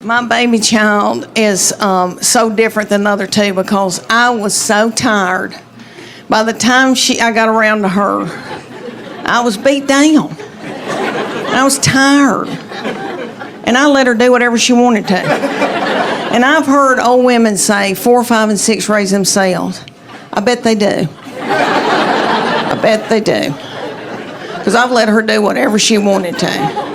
My baby child is so different than the other two because I was so tired. By the time I got around to her, I was beat down. I was tired. And I let her do whatever she wanted to. And I've heard old women say 4, 5, and 6 raise themselves. I bet they do. I bet they do. Because I've let her do whatever she wanted to.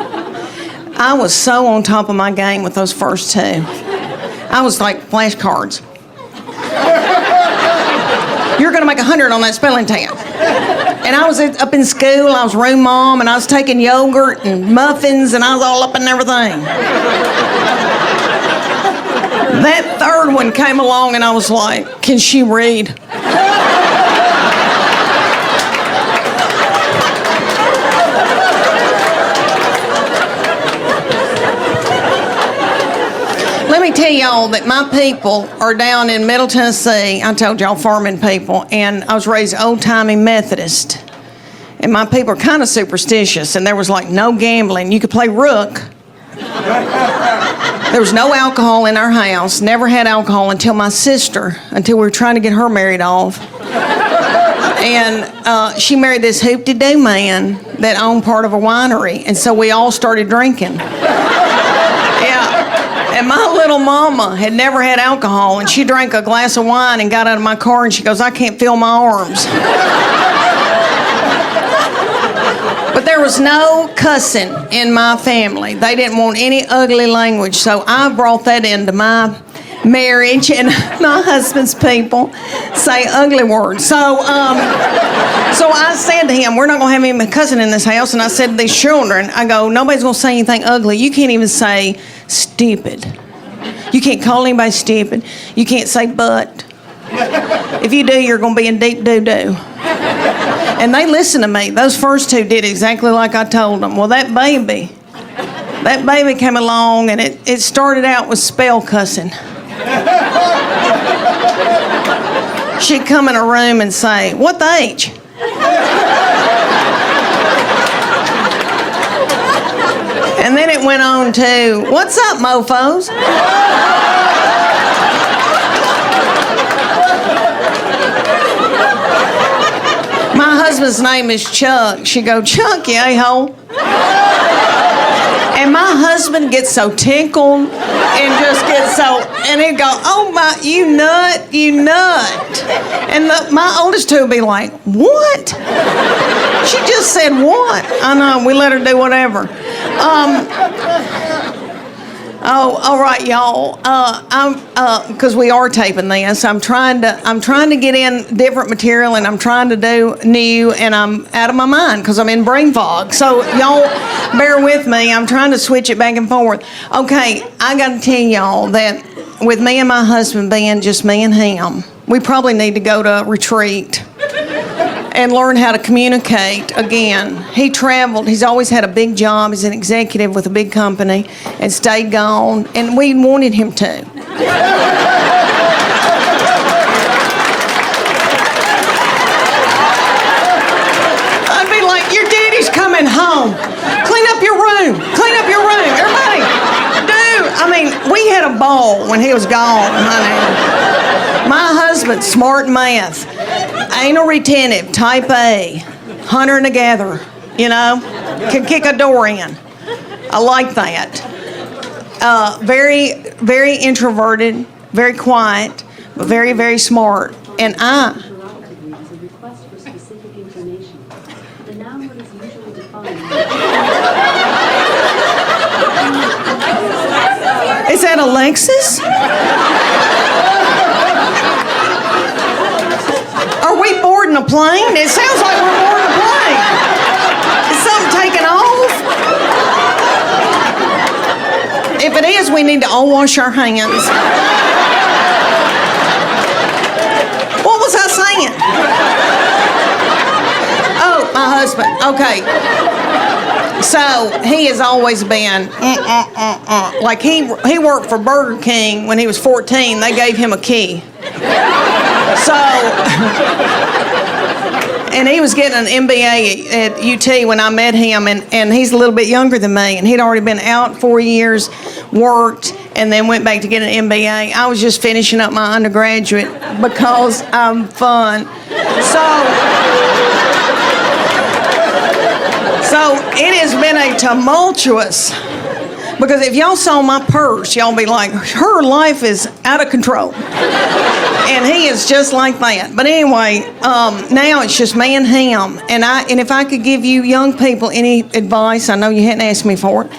I was so on top of my game with those first two. I was like flashcards. You're going to make 100 on that spelling test. And I was up in school, I was room mom, and I was taking yogurt and muffins, and I was all up in everything. That third one came along, and I was like, can she read? Let me tell y'all that my people are down in Middle Tennessee. I told y'all farming people, and I was raised old-timey Methodist. And my people are kind of superstitious, and there was like no gambling. You could play rook. There was no alcohol in our house. Never had alcohol until we were trying to get her married off. And she married this hoop-de-doo man that owned part of a winery, and so we all started drinking. And my little mama had never had alcohol, and she drank a glass of wine and got out of my car, and she goes, I can't feel my arms. But there was no cussing in my family. They didn't want any ugly language, so I brought that into my marriage, and my husband's people say ugly words. So I said to him, we're not going to have any cussing in this house, and I said to these children, I go, nobody's going to say anything ugly. You can't even say stupid. You can't call anybody stupid. You can't say but. If you do, you're going to be in deep doo-doo. And they listened to me. Those first two did exactly like I told them. Well, that baby came along, and it started out with spell cussing. She'd come in a room and say, what the H? And then it went on to, what's up, mofos? My husband's name is Chuck. She go, Chuck, you a-hole. And my husband gets so tickled and just gets so, and he'd go, oh my, you nut. And my oldest two would be like, what? She just said what? I know, we let her do whatever. All right, y'all. Because we are taping this, I'm trying to get in different material, and I'm trying to do new, and I'm out of my mind because I'm in brain fog. So y'all, bear with me. I'm trying to switch it back and forth. Okay, I got to tell y'all that with me and my husband being just me and him, we probably need to go to a retreat and learn how to communicate again. He traveled. He's always had a big job. He's an executive with a big company and stayed gone, and we wanted him to. I'd be like, your daddy's coming home. Clean up your room. Clean up your room. Everybody, dude. I mean, we had a ball when he was gone, honey. My husband, smart math. Anal retentive, type A, hunter and a gatherer, can kick a door in. I like that. Very, very introverted, very quiet, but very, very smart. And Is that Alexis? Are we boarding a plane? It sounds like we're boarding a plane. Is something taking off? If it is, we need to all wash our hands. What was I saying? Oh, my husband. Okay. So he has always been like he worked for Burger King when he was 14. They gave him a key. So, and he was getting an MBA at UT when I met him, and he's a little bit younger than me, and he'd already been out 4 years, worked, and then went back to get an MBA. I was just finishing up my undergraduate because I'm fun. So it has been a tumultuous, because if y'all saw my purse, y'all be like, her life is out of control. And he is just like that. But anyway, now it's just me and him. And if I could give you young people any advice, I know you hadn't asked me for it,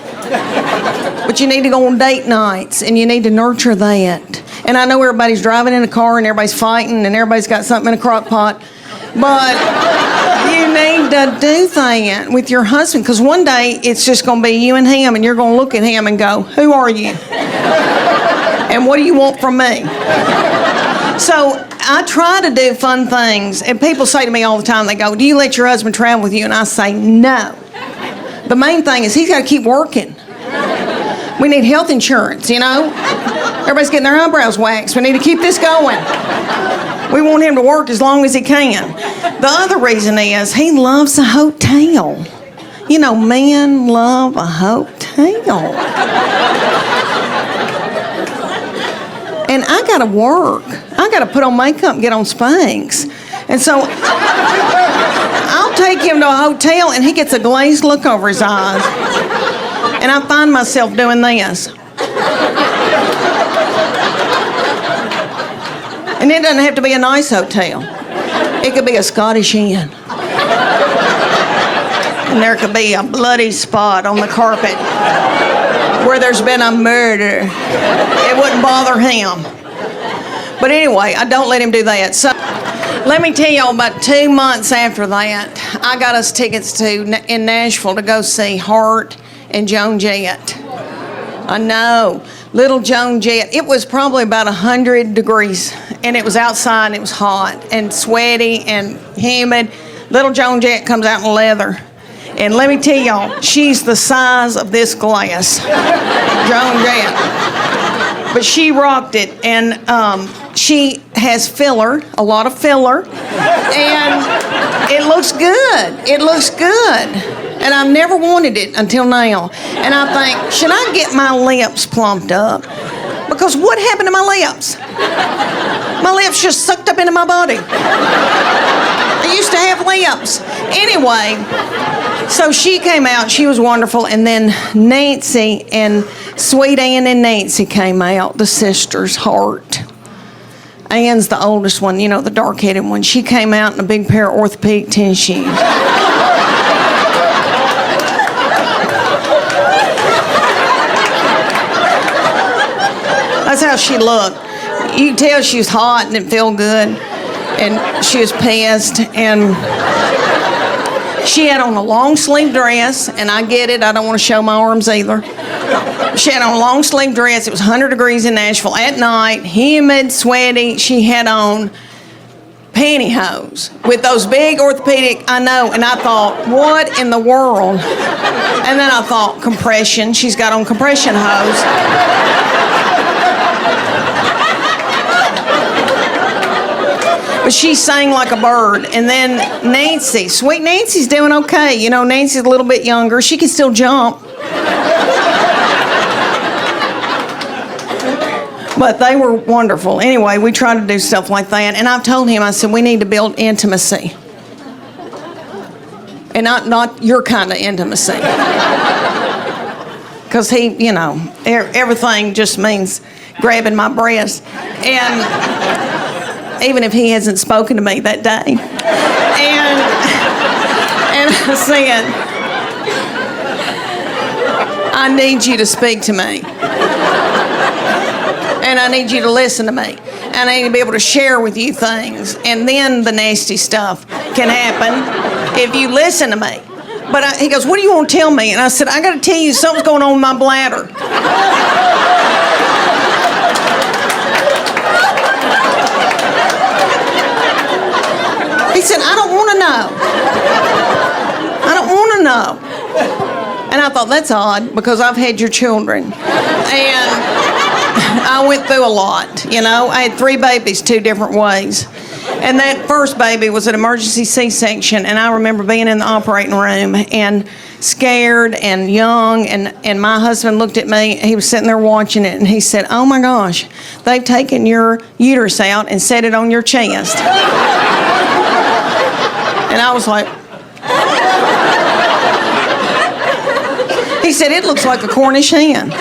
but you need to go on date nights and you need to nurture that. And I know everybody's driving in a car and everybody's fighting and everybody's got something in a crock pot, but you need to do that with your husband, because one day it's just going to be you and him, and you're going to look at him and go, who are you? And what do you want from me? So I try to do fun things, and people say to me all the time, they go, do you let your husband travel with you? And I say, no. The main thing is he's got to keep working. We need health insurance, you know? Everybody's getting their eyebrows waxed. We need to keep this going. We want him to work as long as he can. The other reason is he loves a hotel. You know, men love a hotel. And I gotta work. I gotta put on makeup and get on Spanx. And so I'll take him to a hotel and he gets a glazed look over his eyes. And I find myself doing this. And it doesn't have to be a nice hotel. It could be a Scottish Inn. And there could be a bloody spot on the carpet where there's been a murder. It wouldn't bother him. But anyway, I don't let him do that. So let me tell y'all, about 2 months after that, I got us tickets in Nashville to go see Hart and Joan Jett. I know. Little Joan Jett. It was probably about 100 degrees, and it was outside, and it was hot and sweaty and humid. Little Joan Jett comes out in leather. And let me tell y'all, she's the size of this glass. Joan Jett. But she rocked it, and she has filler, a lot of filler, and it looks good. It looks good. And I've never wanted it until now. And I think, should I get my lips plumped up? Because what happened to my lips? My lips just sucked up into my body. I used to have lips. Anyway, so she came out. She was wonderful. And then Nancy and Sweet Ann and Nancy came out, the sisters, Hart. Ann's the oldest one, you know, the dark-headed one. She came out in a big pair of orthopedic tennis shoes. That's how she looked. You could tell she was hot and it felt good. And she was pissed. And she had on a long sleeve dress. And I get it. I don't want to show my arms either. She had on a long sleeve dress. It was 100 degrees in Nashville at night. Humid, sweaty. She had on pantyhose with those big orthopedic, I know. And I thought, what in the world? And then I thought, compression. She's got on compression hose. But she sang like a bird. And then Nancy, sweet Nancy's doing okay. You know, Nancy's a little bit younger. She can still jump. But they were wonderful. Anyway, we try to do stuff like that. And I've told him, I said, we need to build intimacy. And not your kind of intimacy. Because he, you know, everything just means grabbing my breast. And even if he hasn't spoken to me that day. And I said, I need you to speak to me. And I need you to listen to me. And I need to be able to share with you things. And then the nasty stuff can happen if you listen to me. But he goes, what do you want to tell me? And I said, I got to tell you, something's going on with my bladder. He said, I don't want to know. I don't want to know. And I thought, that's odd, because I've had your children. And I went through a lot, you know. I had 3 babies 2 different ways. And that first baby was an emergency C-section, and I remember being in the operating room, and scared and young, and my husband looked at me. He was sitting there watching it, and he said, "Oh my gosh, they've taken your uterus out and set it on your chest." And I was like, he said, "It looks like a Cornish hen."